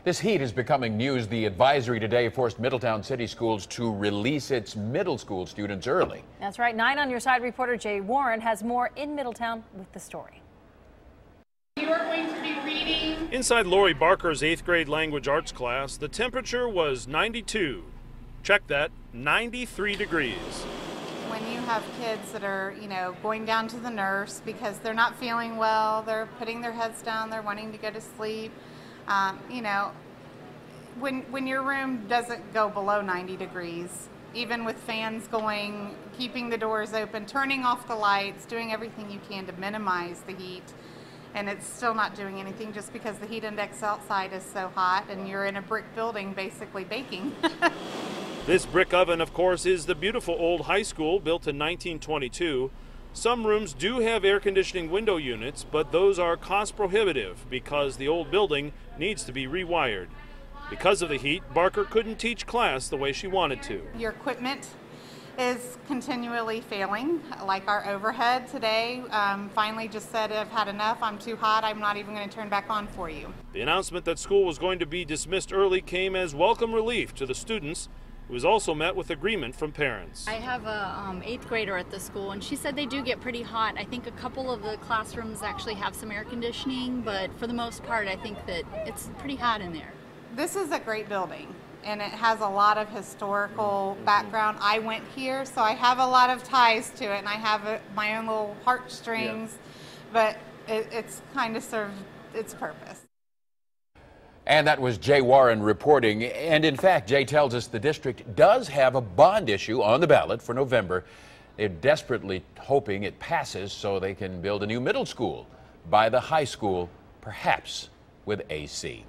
This heat is becoming news. The advisory today forced Middletown City Schools to release its middle school students early. That's right. 9 on Your Side reporter Jay Warren has more in Middletown with the story. You are going to be reading. Inside Lori Barker's 8th grade language arts class, the temperature was 92. Check that, 93 degrees. When you have kids that are, going down to the nurse because they're not feeling well, they're putting their heads down, they're wanting to go to sleep. When your room doesn't go below 90 degrees, even with fans going, keeping the doors open, turning off the lights, doing everything you can to minimize the heat, and it's still not doing anything just because the heat index outside is so hot and you're in a brick building basically baking. This brick oven, of course, is the beautiful old high school built in 1922. Some rooms do have air conditioning window units, but those are cost prohibitive because the old building needs to be rewired. Because of the heat, Barker couldn't teach class the way she wanted to. Your equipment is continually failing, like our overhead today. Finally just said, I've had enough, I'm too hot, I'm not even going to turn back on for you. The announcement that school was going to be dismissed early came as welcome relief to the students. It was also met with agreement from parents. I have a 8th grader at the school, and she said they do get pretty hot. I think a couple of the classrooms actually have some air conditioning, but for the most part, I think that it's pretty hot in there. This is a great building, and it has a lot of historical background. I went here, so I have a lot of ties to it, and I have my own little heartstrings, but it's kind of served its purpose. And that was Jay Warren reporting. And in fact, Jay tells us the district does have a bond issue on the ballot for November. They're desperately hoping it passes so they can build a new middle school by the high school, perhaps with AC.